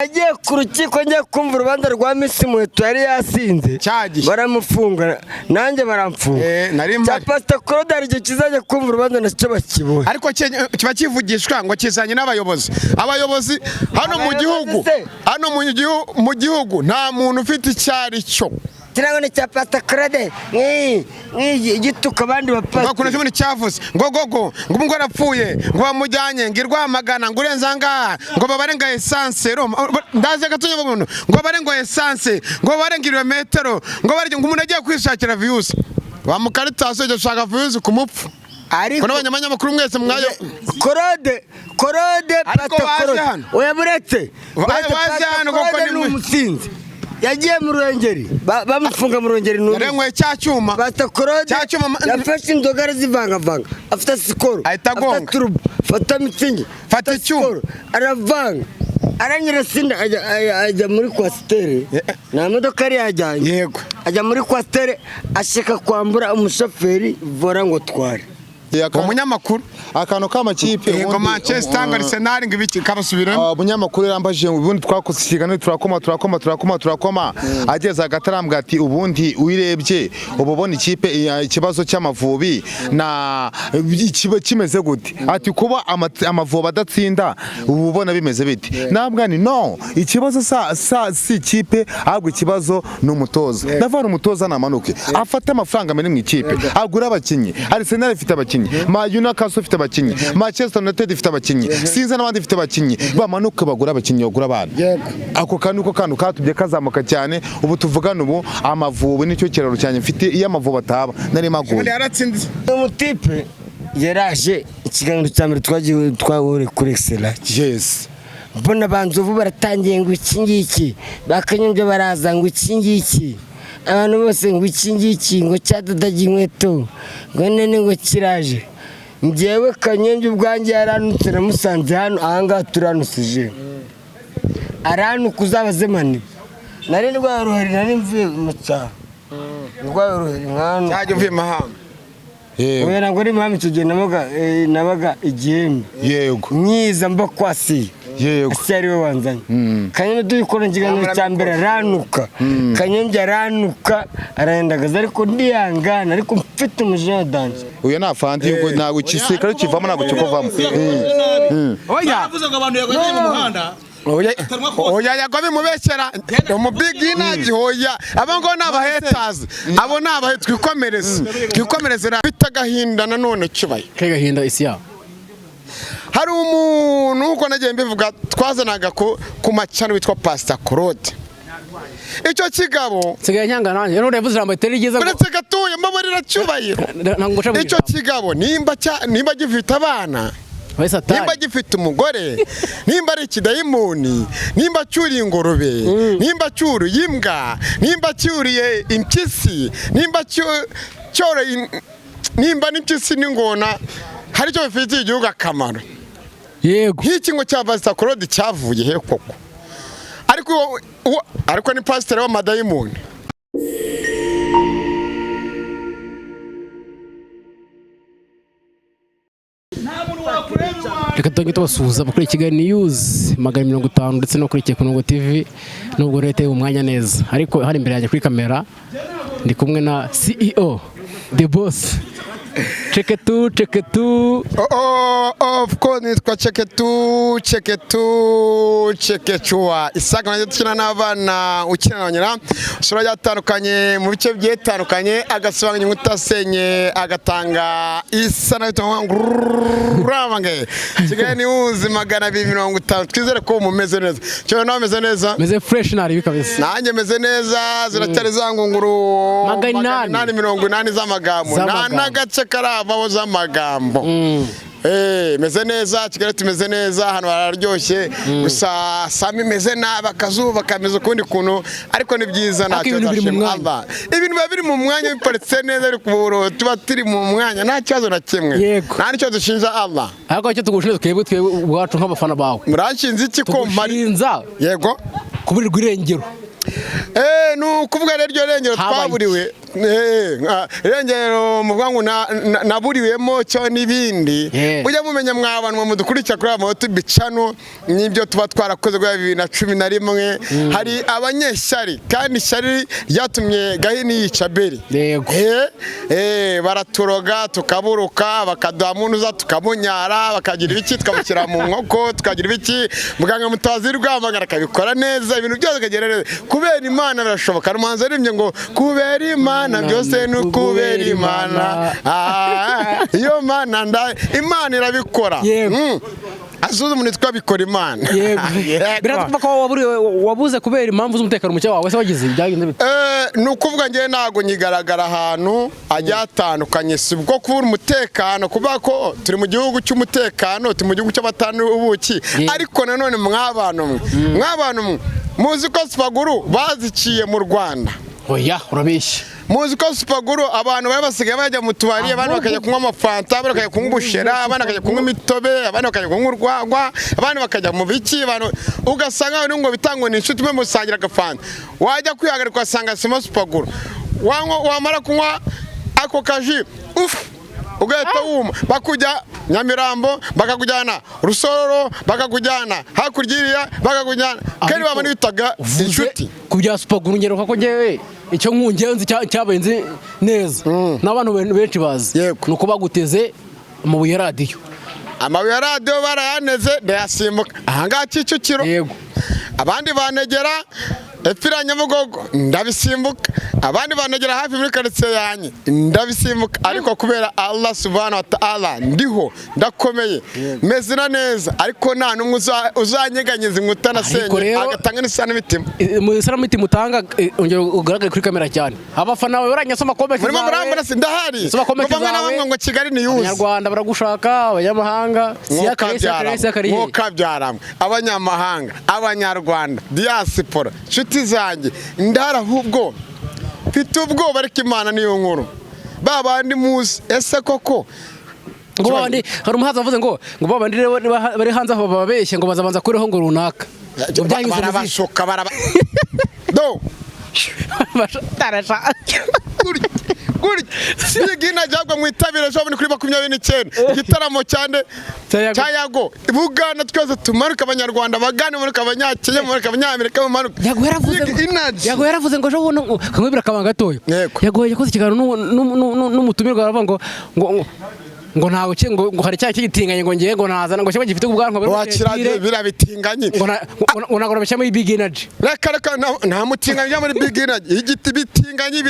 Agiye ku rukiko njye kumva urubanza rwa Miss Muheto yari yasinze baramufunga nanjye baramfunga cya Pastor Claude ari kizajya kumva urubanza nacyo bakibonye ariko kiba kivugishwa ngo kizanye n'abayobozi hano mu gihugu nta muntu ufite icyari cyo kirabone cya Pastor Claude igituka abandi bapasi bakuna cyo cyavuze ngo umugore arapfuye ngo bamujyanye ngirwamagana ngo urenza ngaha ngo babarenga essence ndaze gatunye umuntu ngo barenga essence ngo barenga kilometero ngo barije ngo umuntu agiye kwishakira views bamukaritaso cyo shaka views kumupfu ariko n'abanyamakuru mwese mwayo Claude Pastor Claude oya buretse baje hano kuko ni umusinzi yagiye mu Ruhengeri bamufunga mu Ruhengeri yarengwe cyacyuma Pastor Claude yafashe indogara zivangavanga afite sikoro ahitagonga fata mitsingi fata icyuma aravanga aranyira sinda ajya muri kwastere na modoka yari yajyanye yego ajya muri kwastere ashaka kwambura umushoferi vora ngo tware umunyamakuru akantu k'amakipe ngo Manchester Arsenal ngibiki kabasubiramo umunyamakuru yambajije ubundi twakoze ikiganiro turakoma ageze agatarambwa ati ubundi uyirebye ububona ikipe ikibazo cy'amavubi na ikiba kimeze gute ati kuba amavubi adatsinda ububona bimeze bite nabwa ni no ikibazo si ikipe ahubwo ikibazo n'umutoza ndavana umutoza namanuke afata amafaranga menshi mu ikipe agura abakinyi Arsenal ifite abakinyi Newcastle ifite abakinyi Manchester United ifite abakinyi sinza n'abandi ifite abakinyi bamanuka bagura abakinyi bagura abana ako kantu katubye kazamuka cyane ubu tuvugana ubu amavubi nicyo kiraro cyane mfite iyo amavubi ataba nari maguye yaratsinze umutipe yaraje ikiganiro cya mbere twahore kuri excellence yes mbona banzovu baratangiye ngo ikingiki bakanyumye baraza ngo ikingiki abantu bose ngo ikingiki ngo cyadadaga inkweto ngo nene ngo kiraje njyewe Kanyembye ubwanjye yaranutse namusanze hano ahangaha turanusije aranuka uzabaze mani nari ndwaye uruheri nari mvuye mu cyaro ndwaye uruheri nkano cyajya uvuye mahamba oya ntabwo ari mahamba icyo gihe nabaga igihembe yego myiza mba kwasi yego asi ari we wanzanye Kanyembye duyikora ikiganiro cya mbere aranuka Kanyembye aranuka arahindagaza ariko ndihangana ariko mfite umujinya danje uyu nafandi ngo ntabwo ikisikaro kivamo ntabwo kikovamo oya avuze ngo abantu yagoye mu muhanda oya yagobe mubekera umubigi nagihoya abango n'abaheters abo nabahe twikomereze bitagahinda nanone cyubaye kegahinda isi ya hari umuntu uko nagiye mbivuga twazanaga ku macano witwa Pastor Claude icyo kigabo sigaye nyanga nanjye none yavuze ijambo itari ryiza ngo uretse gatuye mbabarira cyubahiro icyo kigabo nimba gifite abana nimba gifite umugore nimba ari ikidayimoni nimba cyuriye ingurube nimba cyuriye imbwa nimba cyuriye impyisi nimba n'impyisi n'ingona hari icyo bifitiye igihugu akamaro yego nk'iki ngo cya Pastor Claude cyavuye he koko ariko ni pasiteri w'amadayimoni reka tutange tubasuhuza bakuri Kigali News 50 ndetse no kuri Kekunogo TV nubwo leta y'umwanya neza ariko hari imbere yanjye kuri kamera ndi kumwe na CEO The Boss Cheketu of course nitwa Chekechua isaga naje tukina n'abana ukinanira sura yatandukanye mu bice byetandukanye agasobanura utasenye agatanga isana bitanguramange Kigali News 250 twizere ko mumeze neza cyo nawe meze neza meze fresh nari bikabisa nanjye meze neza ziracyari zangunguru 880 z'amagambo nagace karavaho z'amagambo meze neza Kigali tumeze neza hano bararyoshye gusa sami meze nabi akazuba kameze ukundi kuntu ariko ni byiza ntacyo ndashimaba ibintu babiri mu mwanya biparitse neza ariko tuba turi mu mwanya nta kibazo na kimwe nta nicyo dushinja Allah ariko cyo tugushinze twebwe ubwacu nk'abafana bawe muranshinze iki ko yego kuburirwa irengero nukuvuga rero iryo rengero irengero muvuga ngo naburiwemo cyo n'ibindi mujya mumenya mwabantu mudukurikira kuri YouTube channel n'ibyo tuba twarakoze kwa 2011 hari abanyeshyari kandi ishyari ryatumye Gahini yica Beri baraturoga tukaburuka bakaduha munuza tukamunyara bakagira ibiki tukabukira mu nkoko tukagira ibiki muganga Mutabazi rwamagara akabikora neza ibintu byose kagera neza kubera Imana birashoboka rumanza rimye ngo kubera Imana byose n'ukubera Imana iyo Mana Imana irabikora asuze umuntu twabikora Imana biratuma ko wabuze kubera impamvu z'umutekano muke wawe se wagize byagenze bite nukuvuga ngiye nago nyigaragara ahantu ajyatandukanye sibwo kubura umutekano kuba ko turi mu gihugu cy'umutekano turi mu gihugu cy'abatanu ubuki ariko nanone mw'abantu muzi ko Supaguru baziciye mu Rwanda oya urabeshya muzi ko Supaguru abantu bari basigaye bajya mu tubari abantu bakajya kunywa amafanta abantu bakajya kunywa ubushera abantu bakajya kunywa imitobe abantu bakajya kunywa urwagwa abantu bakajya mu biki abantu ugasanga ngo bitangwa n'inshuti mwe musangira agafanta wajya kwihagarika ugasanga simo Supaguru wamara kunywa ako kaji ugahita wuma bakujya Nyamirambo bakakujyana Rusororo bakakujyana hakurya bakakujyana kandi baba nibitaga inshuti kubya Supaguru ngeruka ko ngewe icyo nkungenzi cyabenze neza n'abantu benshi bazi nuko baguteze amabuye radio barayaneze ndayasimbuka ahangaha Kicukiro abandi banegera Epfira Nyabugogo ndabisimbuka abandi banegera hafi muri quartier yanyu ndabisimbuka ariko kubera Allah subhanahu wa ta'ala ndiho ndakomeye mezina neza ariko nta numwe uzanyeganyeza inkutana senye agatanga n'isana mitima mu isana mitima utanga ongera ugaragare kuri kamera cyane abafana bawe baranyasoma comment zawe muri murambara sindahari bamwe ngo Kigali ni yuzi Abanyarwanda baragushaka abanyamahanga mukabyara abanyamahanga abanyarwanda diaspora zanjye ndara ahubwo mfite ubwoba ariko Imana niyo nkuru babandi muzi ese koko ngo bandi hari umuhaza wavuze ngo babandi bari hanze aho bababeshye ngo bazabanza kuriho ngo runaka barabashoka do tarasha Bigina jabwa mwitabire ejo kuri 29 igitaramo cyane cyayago Buganda twese tumaruka abanyarwanda bagane muri kabanyakenya muri kabanyamerika mu maruka yago yaravuze ngo ejo kamwibira kabanga gatoyo yago yakoze ikiganiro n'umutumirwa aravuga ngo ntawe ngo hari cyaje gitinganye ngo ngiye ngo nazana ngo cyaba gifite ubwanwa wakiraje birabitinganye ngo nagora bashyamo Big Energy reka nta mutinganye muri Big Energy igiti bitinganye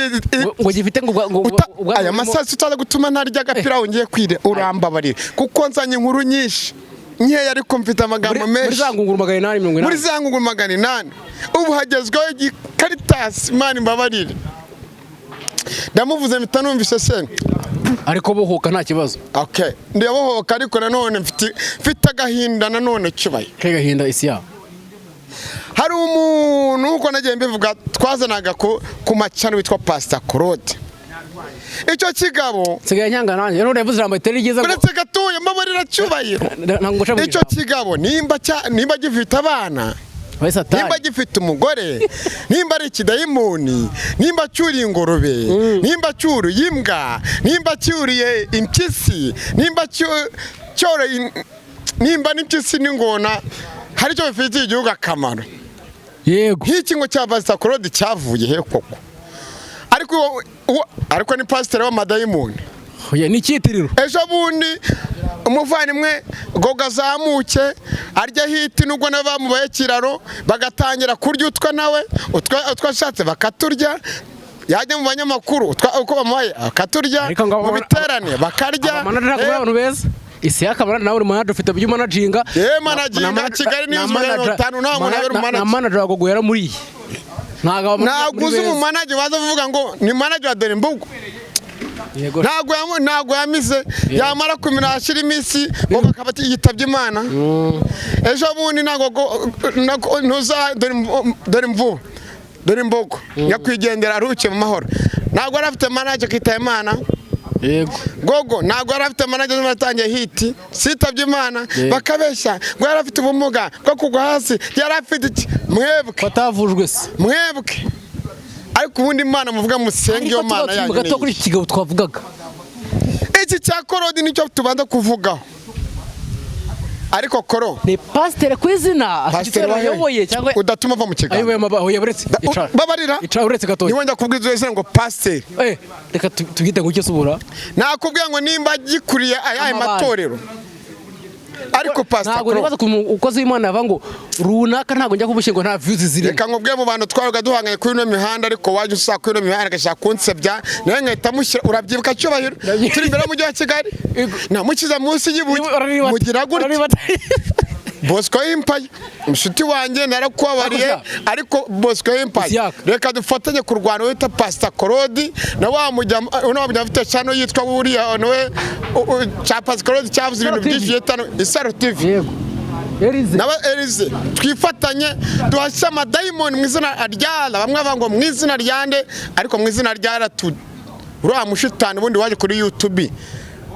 ngo gifite ngo aya masasi utaza gutuma ntarya agapira wongiye kwire urambabarira kuko nzanye inkuru nyinshi nkeya ariko mfite amagambo menshi muri zangunguru 880 muri zangunguru 880 ubu hagezweho Caritas Imana imbabarire ndamuvuze mitanumvise se ariko bohoka nta kibazo ndiyabohoka ariko nanone mfite agahinda nanone cyubaye gahinda isi ya hari umuntu uko nagiye mbivuga twazanaga ku macano witwa Pastor Claude icyo kigabo sigaye nyanga nanjye rero yavuze ijambo ritari ryiza ngo uretse gatuye mbabarira cyubayiro icyo kigabo nimba gifite abana nimba gifite umugore nimba ari ikidayimoni nimba cyuriye ingorobe nimba cyuriye imbwa nimba cyuriye impyisi nimba n'impyisi n'ingona hari icyo bifitiye igihugu akamaro yego nk'iki ngo cya Pastor Claude cyavuye he koko ariko ni pasiteri w'amadayimoni ni icyitiriro ejo bundi umuvandimwe Goga azamuke arya hiti nubwo n'abamubaye kiraro bagatangira kurya utwa nawe utwa ashatse bakaturya yajya mu banyamakuru uko bamubaye akaturya mu biterane bakarya abantu beza isi yakamara nawe uri manager ufite byo managinga managinga Kigali News 5 nta muntu abera manager manager wago yara muri ntabwo uzi mu manager baza kuvuga ngo ni manager wa Dore Mbugo ntabwo yamize yamara kumirashira iminsi ngo bakaba yitabye Imana ejo bundi ntabwo ntuza Dore Mbugo nyakwigendera aruke mu mahoro ntabwo arafite manager kitaya Imana Gogo ntabwo yarafite manager n'atangiye hiti sitabye Imana bakabeshya ngo yarafite ubumuga bwo kugwa hasi yarafite mwebwe batavujwe se mwebwe ariko ubundi Imana muvuga musenge iyo Mana yanyu gato kuri iki kigabo twavugaga iki cya korodi nicyo tubanza kuvugaho ariko koro ni pasiteri ku izina pasiteri wayoboye cyangwa udatuma ava mu kiganiro ayoboye amabaho yaburetse babarira uretse gato niwe njya kubwiza wese ngo pasiteri reka tugite ngo icyo subura nakubwiye ngo nimba gikuriye aya matorero ariko pastor ntabwo nibaza ukoze Imana yava ngo runaka ntabwo njya kubushinga nta views ziri reka nkubwiye mu bantu twaruga duhanganye kuri no mihanda ariko waje usaka kuri no mihanda gashaka kunsebya nawe nkahita mushyira urabyibuka cyubahiro turi imbere mu gihe wa Kigali namukiza munsi y'Ibuye mugira gutya Bosco Empire mushuti wanjye narakubabariye ariko Bosco Empire reka dufatanye kurwana wita Pastor Korodi na wa mujya afite channel yitwa buriya nawe cha Pastor Korodi cyavuze ibintu byinshi yetano Isaro TV nawe Elize twifatanye duhashya amadayimoni mu izina ryala bamwe bavuga ngo mu izina ryande ariko mu izina ryala uriya mushitani ubundi waje kuri YouTube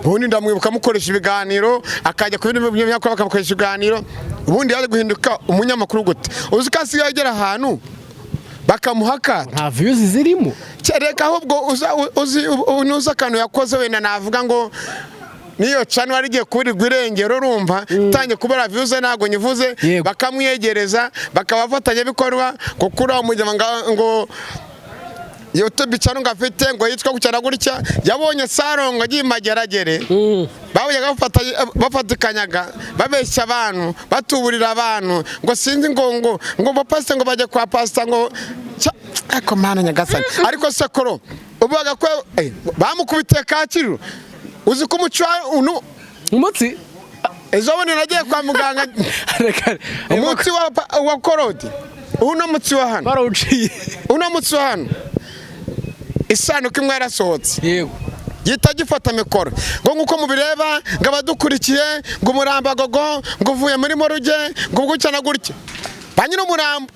ubundi ndamwibuka mukoresha ibiganiro akajya ku bintu by'imyaka bakamukoresha ibiganiro ubundi yaje guhinduka umunyamakuru gute uzi ko asigaye agera ahantu bakamuhaka nta views zirimo reka ahubwo uzi akantu yakoze wenda navuga ngo niyo channel arigiye kurirwa irengero urumva tangiye kubera views ntago nyivuze bakamwiyegereza bakabafatanya bikorwa gukura umujyama ngo YouTube channel ngafite ngo yitwa gucyana gutya yabonye Sarongo agiye mageragere bawuyaga bafatikanyaga babeshya abantu batuburira abantu ngo sinzi ngo bapasite ngo bajye kwa pastor ngo ako mana nyagasani ariko sekoro ubaga ko bamukubite Kacyiru uzi ko umutsi ejo bundi nagiye kwa muganga umutsi wa Korodi uno mutsi wa hano barawuciye uno mutsi wa hano isano kimwe yarasohotse yego gita gifata mikoro ngo nkuko mubireba ngo abadukurikiye ngo umurambagogo ngo uvuye muri moruge ngo gucana gutya banyine umurambo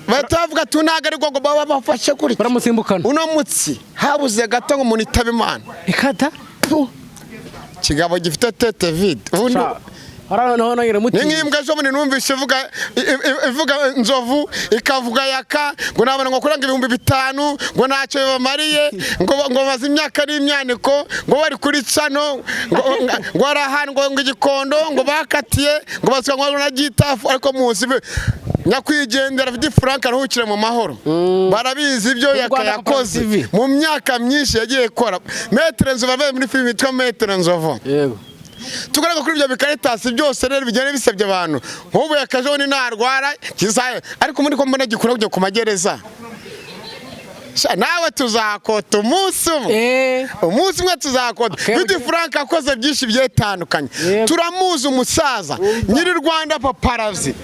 batavuga tunaga ariko ngo baba bafashe kuri baramusimbukana uno mutsi habuze gato ngo umuntu itaba Imana ikata kigabo gifite tete vide ubundi n'imbwa zo muri numvise ivuga nzovu ikavuga yaka ngo nabana ngo kuranga 5,000 ngo ntacyo bamariye ngo bazi imyaka n'imyaniko ngo bari kuri cano ngo arahan ngo igikondo ngo bakatiye ngo baswa ngo nagitafu ariko muzi nyakwigendera Vidi Frank aruhukire mu mahoro barabizi ibyo yakayakoze mu myaka myinshi yagiye kora Maître Nzovu bavuye muri film yitwa Maître Nzovu yego tugaragara kuri ibyo bikaritasi byose rero bigene bisebye abantu nk'ubu yakajeho ni narwara kizaye ariko muri ko mbona gikura kujya ku magereza nawe tuzakota umunsi umwe tuzakota Vidi Frank akoze byinshi byetandukanye turamuzi umusaza nyiri Rwanda paparazi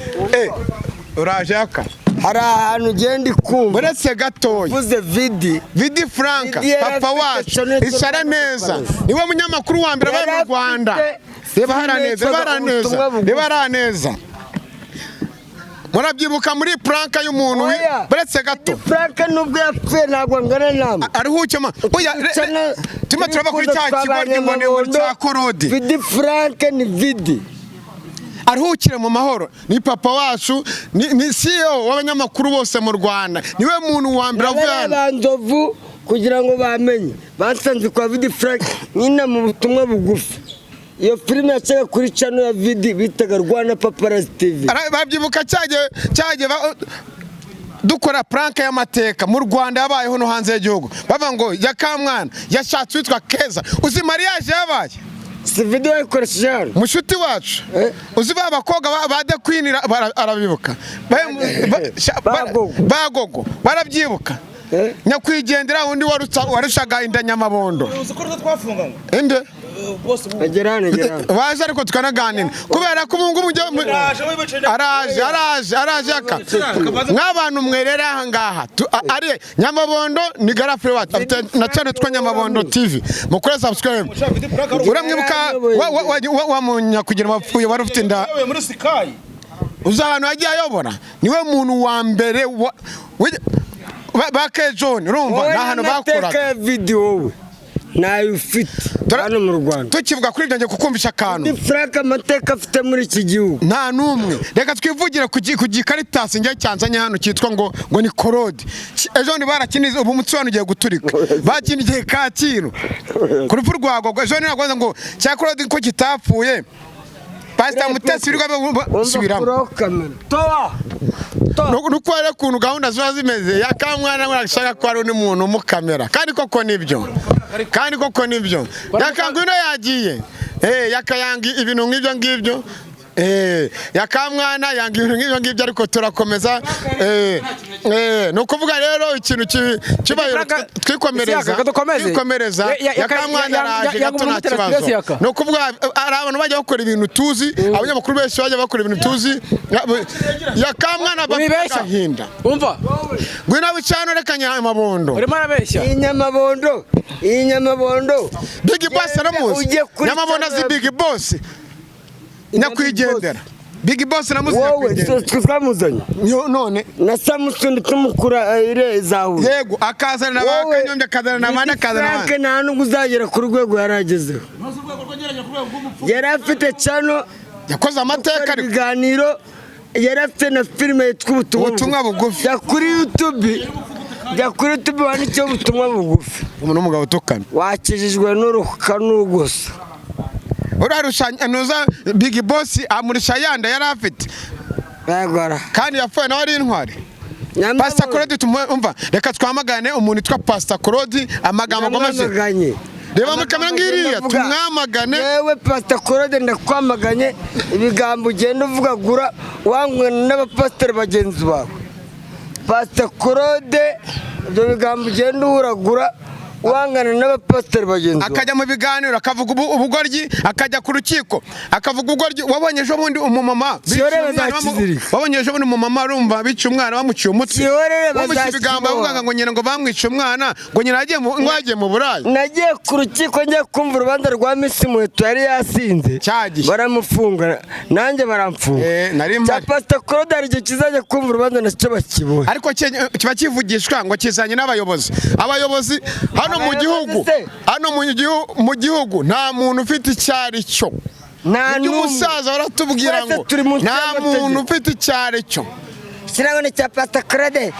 uraje yaka hari ahantu ugenda kumva uretse gatoya uvuze Vidi Frank papa wacu ishara neza niwe munyamakuru wa mbere bari mu Rwanda reba haraneza murabyibuka muri planka y'umuntu uretse gato planka nubwo yapfuye ntabwo ngana nama aruhukema oya tuma turaba kuri cya kigo ngo cya Korodi Vidi Frank ni Vidi aruhukire mu mahoro ni papa wacu ni CEO w'abanyamakuru bose mu Rwanda niwe muntu wa mbere avuga Nzovu kugira ngo bamenye basanze kwa Vidi Frank nyina mu butumwa bugufi iyo filime yacaga kuri channel ya Vidi bitaga Rwanda Paparazzi TV babyibuka cyaje dukora planka y'amateka mu Rwanda yabayeho no hanze y'igihugu bava ngo yakamwana yashatse witwa Keza uzi mariage yabaye si video ikoresha mushuti wacu uzi babakobwa bade kwinira arabibuka bagogo barabyibuka nyakwigendera undi warushaga inda Nyamabondo inde baje ariko tukanaganira kubera ko umungu araje aka nk'abantu mwerera aha ngaha ari Nyamabondo ni garafure wacu afite na channel twa Nyamabondo TV mukore subscribe uramwibuka wa munyakugira bapfuye wari ufite inda uza ahantu yagiye ayobora niwe muntu wa mbere bake John urumva nahantu bakoraga video nayo ufite hano mu Rwanda. Tukivuga kuri ibyo ngiye kukumvisha akantu. Ni Frank amateka afite muri iki gihugu. Nta numwe. Reka twivugire ku gikaritasi njye cyanzanye hano cyitwa ngo ni korode. Ejo ndi barakinize ubu umutsi wano ugiye guturika. Bakiniye Kacyiru. Ku rupfu rwago ejo ni nagoza ngo cya korode ko kitapfuye. Pastor Mutesi birirwa subiramo. Toa. Nuko rero kuntu gahunda ziba zimeze yakamwana ngashaka ko ari undi muntu mu kamera kandi koko nibyo yakangwino yagiye yakayanga ibintu ngibyo yakamwana yanga ibintu ngibyo ariko turakomeza no kuvuga rero ikintu kibaye twikomereza yakamwana araje gato nta kibazo no kuvuga ari abantu bajya bakora ibintu tuzi abanyamakuru benshi bajya bakora ibintu tuzi yakamwana bagahinda umva gwina bicano reka Nyamabondo urimo arabeshya iyi Nyamabondo Big Boss aramuzi Nyamabondo azi Big Boss nyakwigendera Big Boss namuzi twamuzanye none na Samson tumukura irezaho yego akazana nabakanyombye akazana nabana Frank nta nubwo uzagera ku rwego yaragezeho yari afite channel yakoze amateka ibiganiro yari afite na filime yitwa ubutumwa bugufi ya kuri YouTube wanditseho ubutumwa bugufi umuntu w'umugabo utukana wakijijwe n'uruhuka n'ugusa urarushanya nuza Big Boss amurisha yanda yari afite yagora kandi yapfuye nawe ari intwari Pastor Claude tumva reka twamagane umuntu witwa Pastor Claude amagambo agomaje reba muri kamera ngiriya tumwamagane yewe Pastor Claude ndakwamaganye ibigambo ugenda uvugagura wangwe n'abapasiteri bagenzi bawe Pastor Claude ibyo bigambo ugenda uragura wangana n'abapasiteri bagenzi akajya mu biganiro akavuga ubugoryi akajya ku rukiko akavuga ubugoryi wabonye ejo bundi umumama wabonye ejo bundi umumama urumva bica umwana bamuciye umutwe bamuciye ibigambo bavuga ngo nyina ngo bamwica umwana ngo nyina yagiye mu burayi nagiye ku rukiko njye kumva urubanza rwa Miss Muheto yari yasinze baramufunga nanjye baramfunga cya Pastor Claude hari igihe kizajya kumva urubanza nacyo bakibonye ariko kiba kivugishwa ngo kizanye n'abayobozi hano mu gihugu nta muntu ufite icyari cyo umusaza baratubwira ngo nta muntu ufite icyari cyo kirabone cya Pastor Claude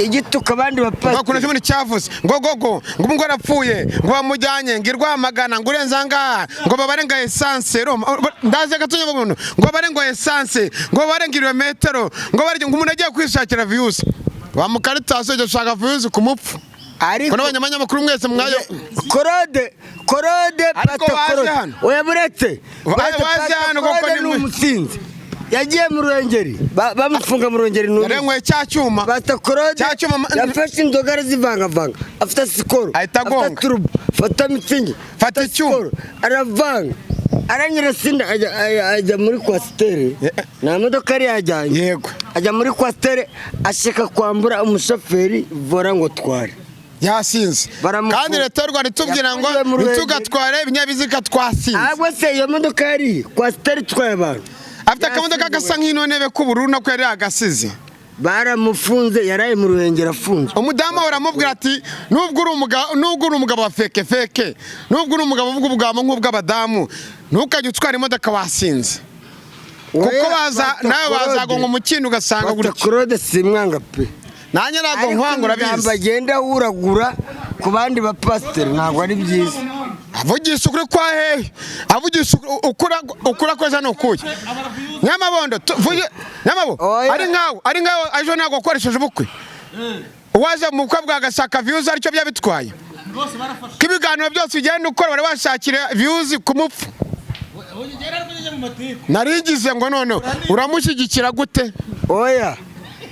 igituka abandi bapasiteri bakunda kimwe cyavuze ngo umugore arapfuye ngo bamujyanye ngo irwamagana ngo urenza ngaha ngo babare nga essence ndaze gatonye ngo babare ngo essence ngo babare kilometero ngo barye ngo umuntu agiye kwishakira views bamukaritase cyo shaka views ku mupfu ariko n'abanyamakuru mwese mwayo Claude Pastor Claude oya buretse baje hano koko ni umusinzi yagiye mu Ruhengeri bamufunga mu Ruhengeri yarenkwe cya cyuma Pastor Claude yafashe inzoga zivangavanga afite sikoro ahitagonga fata mitsingi fata icyuma aravanga aranyira sinda ajya muri kwasiteri nta modoka yari yajyanye yego ajya muri kwasiteri ashaka kwambura umushoferi vora ngo tware yasinze kandi leta y'u Rwanda itubwira ngo ntitugatware ibinyabiziga twasinze ahubwo se iyo modoka yari kwasiteri itwaye abantu afite akamodoka gasa nk'ino ntebe k'ubururu nako yari yagasize baramufunze yaraye mu Ruhengeri afunze umudamu baramubwira ati nubwo uri umugabo wa feke nubwo uri umugabo uvuga ubugambo nk'ubw'abadamu ntukajye utwara imodoka wasinze kuko nawe bazagonga umukindo ugasanga gutya Claude simwanga pe nanjye ntabwo nkwangura bizi agenda uragura ku bandi bapasiteri ntabwo ari byiza avugisha ukuri kwa hehe avugisha ukura ko jana ukuye Nyamabondo ari nkawe ejo ntabwo wakoresheje ubukwe uwaje mu bukwe bwagashaka views aricyo byabitwaye ko ibiganiro byose ugenda ukora bari bashakira views ku mupfu narigize ngo none uramushyigikira gute oya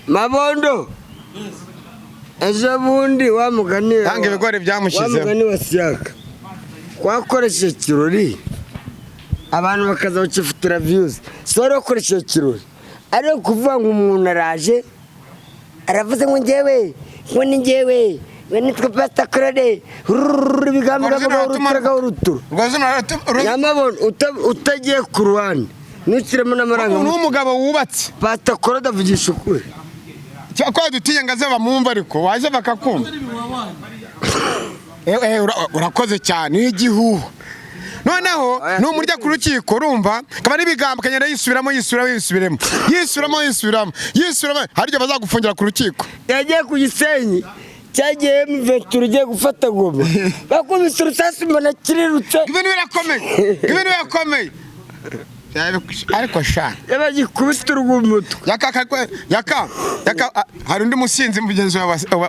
Mabondo ejo bundi wamuganiye tanga ibigori byamushizeho wamugani wasiyaka kwakoresheje kirori abantu bakaza bakifutura views sore ukoresheje kirori ariko kuvuga ngo umuntu araje aravuze ngo njyewe we nitwe Pastor Claude ibigambo uruturo Nyamabondo utagiye ku ruhande nukiremo n'amaranga n'umugabo wubatse Pastor Claude avugisha ukuri cyakora dutiye ngaze bamumva ariko waje bakakumva urakoze cyane igihuha noneho numurya ku rukiko urumva kaba n'ibigambo kagenda yisubiramo haryo bazagufungira ku rukiko yagiye ku Gisenyi cyagiye Mventura ugiye gufata Goma bakubise urusasi mbona kirirutse ibintu birakomeye ariko sha yabagikubise urw'umutwe yaka hari undi musinzi mugenzi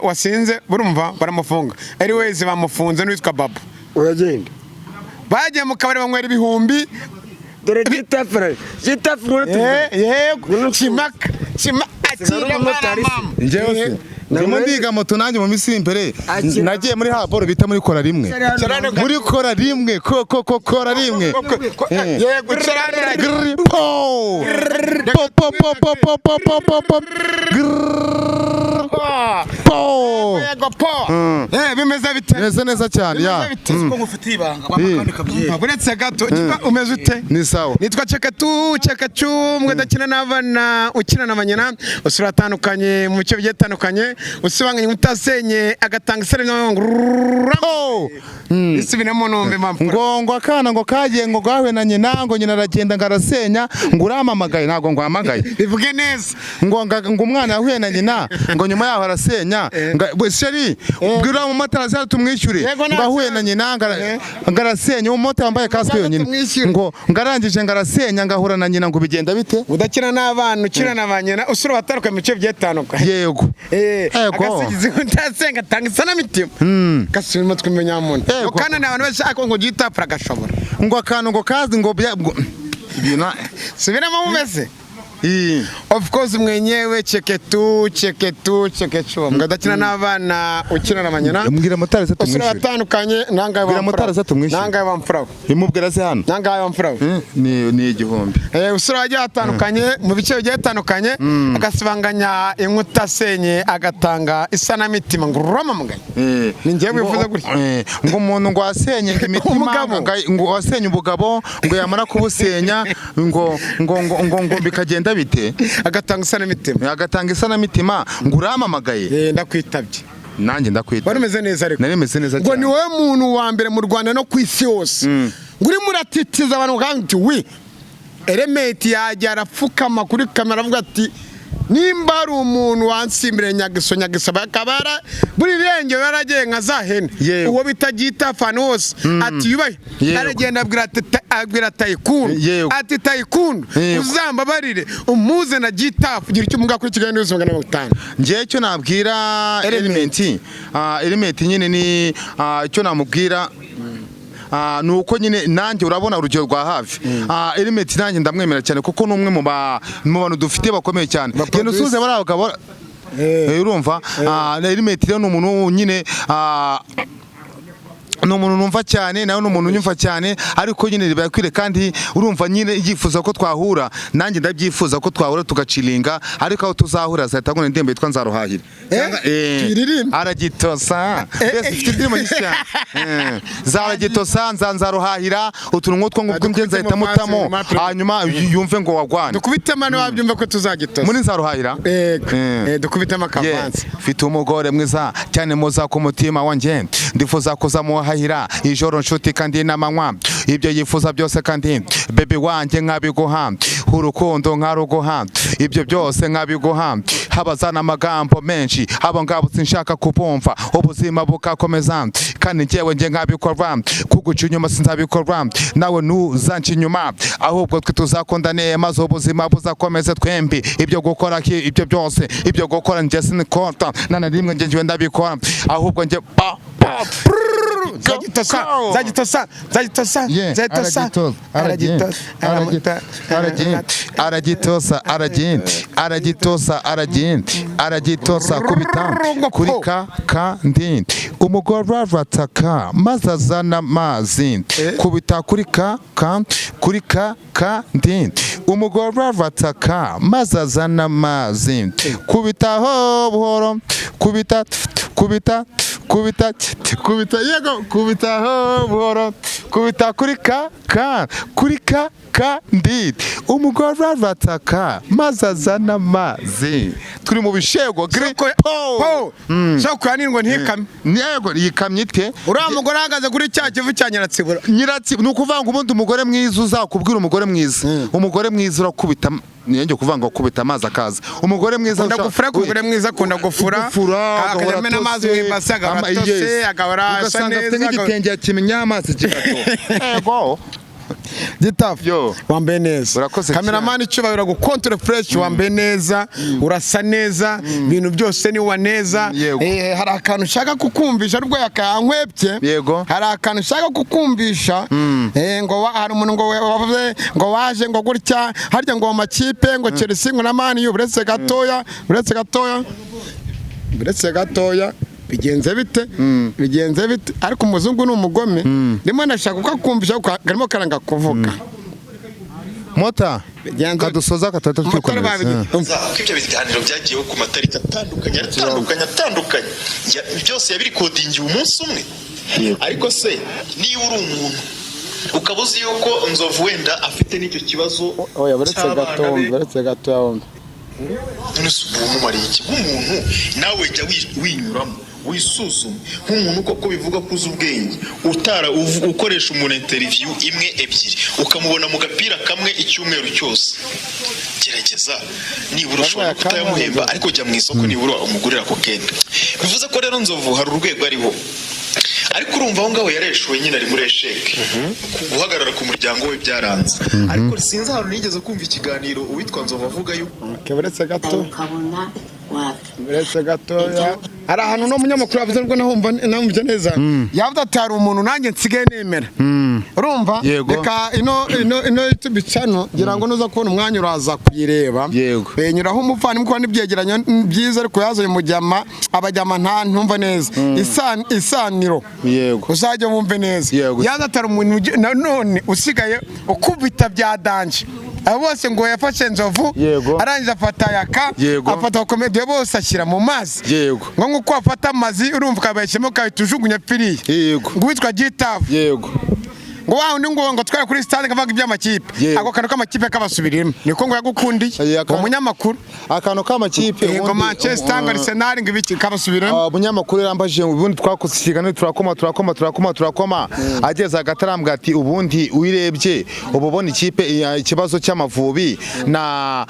wasinze burumva baramufunga anyways bamufunze n'uwitwa Babo uragenda bagiye mu kabari banywera ibihumbi dore gitafura yego chimaka akira mama njyewe ndimo ndiga moto nanjye mu minsi imbere nagiye muri haboro bita muri kora rimwe kora rimwe yego cyarara bimeze neza cyane ya uretse gato umeze ute ni sawa nitwa Chekacu mwe dakina n'abana ukina na banyina usura atandukanye mu bice bigiye bitandukanye usibanganye mutasenye agatanga isere isubiramo nombe mpamvu ngo akana ngo kagiye ngo gawe na nyina ngo nyina aragenda ngarasenya ngo uramamagaye ntago ngo hamagaye bivuge neza ngo umwana yahuye na nyina ngo nyuma yaho arasenya sheri ubwira mu matara zari tumwishyure ngo ahuye na nyina ngarasenya umumotari wambaye kasike yonyine ngo ngarangije ngarasenya ngahura na nyina ngo bigenda bite udakina n'abana ukina na banyina usura bataruka mu bice bigiye bitandukanye yego agasigize utasenga tanga isanamitima gasubiramo twimenya muntu kandi n'abantu bashaka ngo gitapura gashobora ngo akantu ngo kazi ngo subiramo mumeze of course mwenyewe Cheketu mgadakina n'abana ukina na banyina mbwira motari se tumwishyure usura batandukanye nangaye bamfuraho imubwira se hano nangaye bamfuraho ni igihumbi usura wagiye atandukanye mu bice bigiye bitandukanye agasibanganya inkuta senye agatanga isanamitima ngo uramamagaye ni ngiye bivuze gutya ngo umuntu ngo wasenye imitima ngo wasenye ubugabo ngo yamara kubusenya ngo bikagenda bite agatanga isanamitima ngo uramamagaye ndakwitabye nanjye ndakwitabye wari umeze neza ariko nari meze neza ngo ni wowe muntu wa mbere mu Rwanda no ku isi yose ngo urimo uratitiza abantu kandi wi Element yajya arapfukama kuri kamera avuga ati nimba ari umuntu wansimbire nyagiso bakabara buri renge yaragiye nka zahene uwo bitagita fan hose ati yubaye aragenda abwira Tayikunu ati Tayikunu uzambabarire umuze na gita kugira icyo muga kuri kiganiro y'ubuzima 50 ngiye cyo nabwira Element nyine ni icyo namubwira nuko nyine nanjye urabona urugero rwa hafi Element nanjye ndamwemera cyane kuko numwe mu bantu dufite bakomeye cyane genda usuze bari abagabo urumva Element rero n'umuntu nyine no umuntu numva cyane nawe n'umuntu nyumva cyane ariko nyine bakwire kandi urumva nyine yifuza ko twahura nanjye ndabyifuza ko twahura tugacilinga ariko aho tuzahura zahita ngo ndembe yitwa Nzaruhahira aragitosa ifite ndimo nyishya Zaragitosa Nzaruhahira utuntu nk'utwo ngubwo ngenza ahita mutamo hanyuma yumve ngo wagwana dukubite mane wabyumva ko tuzagitosa muri Nzaruhahira dukubite makavanze mfite umugore mwiza cyane muza ku mutima wanjye ndifuza kuza hahira ijoro nshuti kandi n'amanywa ibyo yifuza byose kandi baby wanjye nkabiguha urukundo nkaruguha ibyo byose nkabiguha habazana amagambo menshi abo ngabo sinshaka kubumva ubuzima bukakomeza kandi njyewe nge nkabikora kuguca inyuma sinzabikora nawe ntuzanca inyuma ahubwo twe tuzakundane maze ubuzima buzakomeze twembi ibyo gukora ibyo byose ibyo gukora njye sinikota nana rimwe nge ndabikora ahubwo nge aragitosa kubita kuri kandi umugore arataka maze azana amazi kubita kuri kandi umugore arataka maze azana amazi kubitaho buhoro kubita kubita kubita yego kubita ho buhoro kubita kuri ka kandi umugore arataka maze azana amazi turi mu bishego shoko yanirwa ntikame yego yikamye ite uriya mugore ahagaze kuri cya kivu cya nyiratsibura ni ukuvuga ngo ubundi umugore mwiza uzakubwira umugore mwiza umugore mwiza urakubita niyenge kuvanga gukubita amazi akaza umugore mwiza akunda gufura umugore mwiza akunda gufura akajyamo n'amazi mu ibase agabatose agabarasha neza nk'igitenge kimenya amazi kigato yego Gitafu wambaye neza urakoze cameraman icyubahiro gukontre fresh wambaye neza urasa neza ibintu byose ni wa neza hari akantu ushaka kukumvisha rwo yakankwepye yego hari akantu ushaka kukumvisha ngo hari umuntu ngo wavuze ngo waje ngo gutya harya ngo amakipe ngo Chelsea ngo na Man U buretse gatoya bigenze bite ariko umuzungu ni umugome ndimo nashaka ko akumvisha karimo karanga kuvuga mota kadusoza katatu tukomeza ibyo biganiro byagiyeho ku matariki atandukanye byose yabirikodingiye umunsi umwe ariko se niba uri umuntu ukaba uzi yuko Nzovu wenda afite n'icyo kibazo buretse gato none se ubu umumariye iki nk'umuntu nawe jya winyuramo wisuzuma nk'umuntu koko bivuga ko uzi ubwenge ukoresha umuntu interview imwe ebyiri ukamubona mu gapira kamwe icyumweru cyose gerageza nibura ushobora kutayamuhemba ariko jya mu isoko nibura umugurira ko kenda bivuze ko rero Nzovu hari urwego ariho ariko urumva aho ngaho yareshuwe nyine ari muri esheke guhagarara ku muryango we byaranze ariko sinzi ahantu nigeze kumva ikiganiro uwitwa Nzovu avuga yuko buretse gatoya hari ahantu no munyamakuru yavuze ngo nahumvije neza yavuze ati hari umuntu nanjye nsigaye nemera urumva reka ino YouTube channel ngira ngo nuza kubona umwanya uraza kuyireba nyuraho umuvandimwe kuba n'ibyegeranyo byiza ariko yazanye mujyama abajyama nta ntumva neza isaniro uzajya wumve neza yaza atari umuntu none usigaye ukubita bya danje abo bose ngo yafashe Nzovu arangije afata yaka afata komediye bose ashyira mu mazi ngo nkuko afata amazi urumva kabayishyemo kahitujugunya piriye ngo witwa Gitafu ngo waho ngo twara kuri stade kavuga iby'amakipe ako kantu k'amakipe kabasubirimo niko ngo yagukundiye umunyamakuru akantu k'amakipe ngo Manchester ngo Arsenal ngo ibiki kabasubiramo umunyamakuru yarambaje ubundi twakoze ikiganiro turakoma ageze agatarambwa ati ubundi uyirebye ububona ikipe ikibazo cy'amavubi na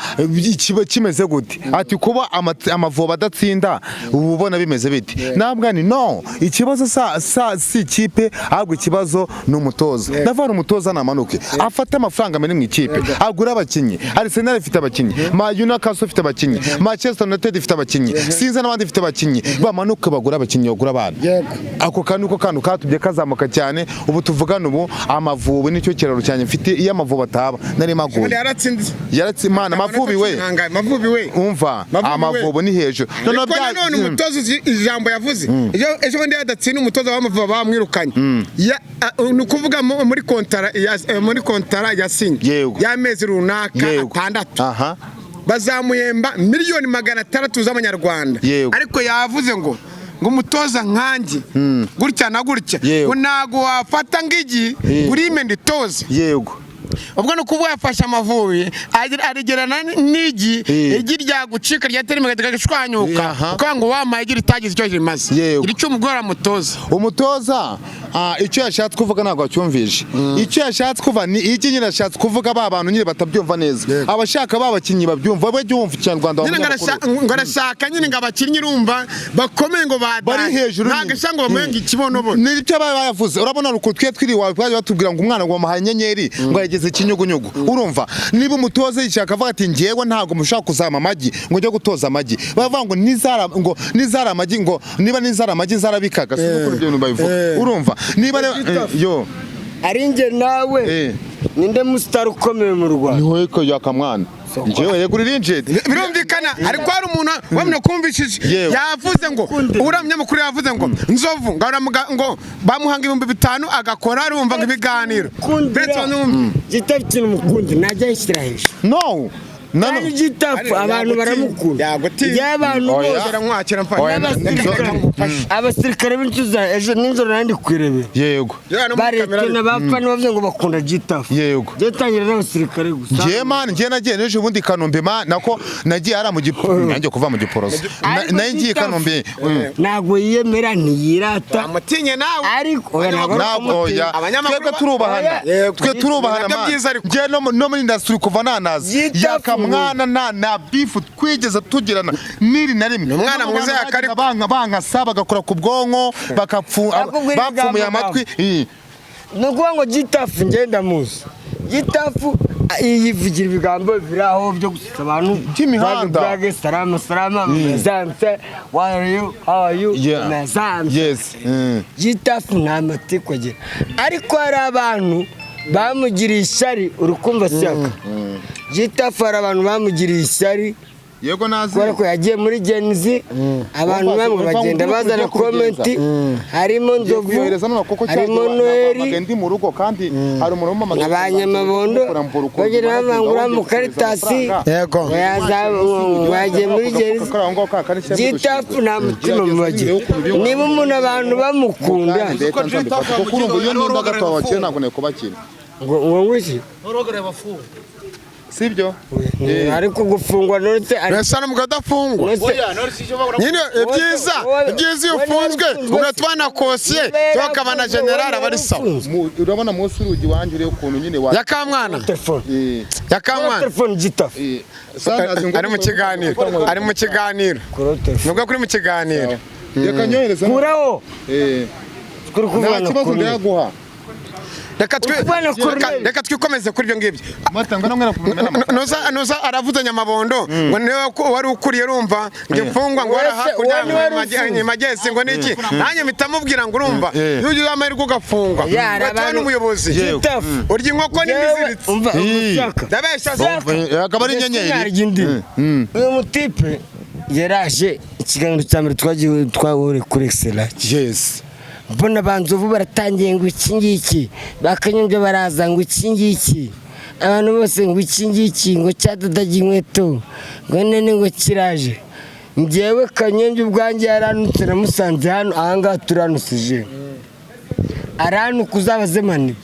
kimeze gute ati kuba amavubi adatsinda ububona bimeze bite nabwa ni no ikibazo si ikipe ahubwo ikibazo ni umutoza ndavana umutoza namanuke afata amafaranga menshi mu ikipe agura abakinyi Arsenal ifite abakinyi Newcastle ifite abakinyi Manchester United ifite abakinyi sinza n'abandi ifite abakinyi bamanuke bagura abakinyi bagura abana ako kantu katubye kazamuka cyane ubu tuvugana ubu amavubi nicyo kiraro cyane mfite iyo amavubi ataba nari maguye yaratsimana amavubi we umva amavubi ni hejuru none umutoza ijambo yavuze ejo bundi yadatsinda umutoza w'amavubi bamwirukanye nukuvuga muri kontara yasinye y'amezi runaka atandatu bazamuhemba miliyoni 600 z'amanyarwanda ariko yavuze ngo umutoza nkanjye gutya na gutya ngo ntago wafata ngigi urime nditoze ubwo no kuvuga yafasha amavubi arigerana n'igi ryagucika ryaterima gashwanyuka uko ngo wamaye igira itagize icyo rimaze iri cyo umugora umutoza icyo yashatse kuvuga ntabwo acyumvishe icyo yashatse kuva ni iki nyine yashatse kuvuga ba bantu nyine batabyumva neza abashaka babakinyi babyumva bajye bumva ikinyarwanda ngo arashaka nyine ngo abakinyi urumva bakomeye ngo bari hejuru ntagasanga bamuhenga ikibonobo ni icyo bayavuze urabona uko twiriwe batubwira ngo umwana ngo bamuhaye inyenyeri ngo yageze ikinyugunyugu urumva niba umutoza yishaka avuga ati ngewe ntago mushaka kuzama amagi ngo njye gutoza amagi bavuga ngo nizara amagi ngo niba nizara amagi zarabikaga siko ibyo babivuga urumva niba yo ari nge nawe ninde musitari ukomeye mu Rwanda ni wowe ko yakamwana ngewe yegurira injeti birumvikana ariko hari umuntu wamenya kumvishije yavuze ngo uramya mukuru yavuze ngo Nzovu ngo bamuhanga 5,000 agakora arumva ngo ibiganiro Gitafu umukundi najya yishyira hejuru no kandi gitafu abantu baramukunda y'abantu bose abasirikare b'incuza ejo ninjoro nandi kwirebe yego baretena bapfa n'abavuze ngo bakunda gitafu yego jetangira n'abasirikare gusa je man je nagiye n'ejo bundi Kanombe nako nagiye ara mu nanjye kuva mu giporoso naye ngiye Kanombe ntago yiyemera ntiyirata amutinye nawe ariko ntabwo oya twebwe turubahana je no muri industry kuva nanaza yakamwana na beef twigeze tugirana niri na rimwe umwana mwiza yakari banka saba gakora ku bwonko bapfumuye amatwi nukuvuga ngo gitafu ngenda muzi gitafu yivugira ibigambo biraho byo gusita abantu by'imihanda salama mezanse how are you mezanse yes gitafu nta matiko agira ariko hari abantu bamugiriye ishyari urukumva shyaka gitafu hari abantu bamugiriye ishyari yego nazi kubera ko yagiye muri genzi abantu bamwe bagenda bazana komenti harimo Nzovu harimo Noheli ndi mu rugo kandi hari umuntu w'umama abanyamabondo bagenda bavangura mu karitasi yego bagiye muri genzi gitafu nta mutima mubagira niba umuntu abantu bamukunda kurumva iyo nimba gato abakire ntabwo nekubakira ngo ngwiki sibyo ariko gufungwa norte arasa n'umugadafungwa nyine ibyiza iyo ufunzwe ugatwana kosiye cyokaba na general abari sawa urabona munsi urugi wanje uri ukuntu nyine wa yakamwana telefone gitafu ari mu kiganiro nubwo kuri mu kiganiro reka nyohereza kuraho kuri kuvana kibazo ndaguha reka twikomeze kuri ibyo ngibyo nuza aravuze Nyamabondo ngo niwe wari ukuriye urumva ngifungwa ngo arahakurya magezi ngo niki nanjye mitamubwira ngo urumva iyo ugize amahirwe ugafungwa batwa n'umuyobozi urya inkoko n'imiziritsi ndabeshya akaba ari inyenyeri uyu mutipe yaraje ikiganiro cya mbere twahuriye kuri Excellence yes mbona banzovu baratangiye ngo iki ngiki bakanyumvye baraza ngo iki ngiki abantu bose ngo iki ngiki ngo cyadadagiye inkweto ngo nene ngo kiraje njyewe Kanyemvye ubwanjye yaranutse namusanze hano ahangaha turanusije aranuka uzabaze mani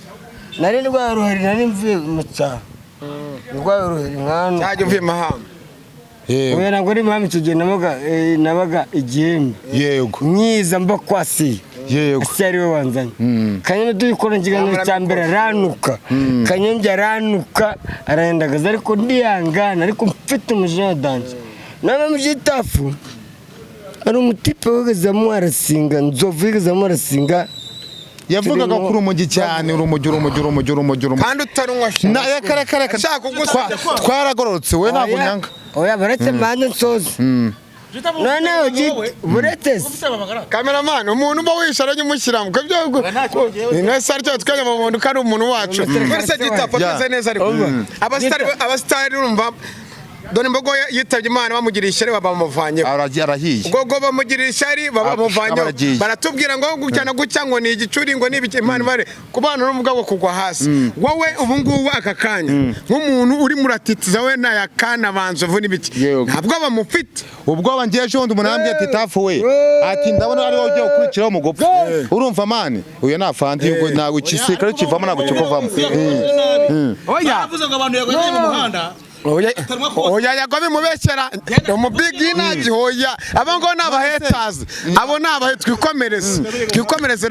nari ndwaye uruheri nari mvuye mu cyaro ndwaye uruheri nkano cyajya uvuye mahanga oya ntabwo ari mahanga icyo gihe nabaga igihembe yego myiza mba kwasi yego si ari we wanzanye Kanyemvye dukora ikiganiro cya mbere aranuka Kanyemvye aranuka arahindagaza ariko ndihangana ariko mfite umujinya wa danje nawe mu gitafu hari umutipe wigezemo arasinga Nzovu yigezemo arasinga yavugaga kuri umugi cyane urumogi kandi utarunywa reka twaragororotse we ntabwo nyanga oya baretse mbanze nsoze noneho buretese kameramani umuntu uba wisharanye umushyiramo mwese aricyo twajya mu muntu ko ari umuntu wacu wese gitafu ameze neza ariko abasitari urumva dore imbogo yitabye Imana bamugiriye ishyari bamuvanyeho arahiye ubwo bamugiriye ishyari bamuvanyeho baratubwira ngo gutya ngo ni igicuri ngo ni ibiki Imana bare ku bana n'ubwo bwo kugwa hasi wowe ubu ngubu aka kanya nk'umuntu uri muratitiza we nayakana Banzovu n'ibiki ntabwo bamufite ubwo bangiye ejo undi umuntu arambye ati tafu we ati ndabona ari wowe ugiye gukurikiraho umugopfu urumva mani uyu nafandi ngo ntabwo ikisikare kivamo ntabwo kikuvamo oya avuze ngo abantu yagoye mu muhanda oya yagobe mubeshyera umubigi nagihoya abo ngo nabahetazi abo nabahe twikomereze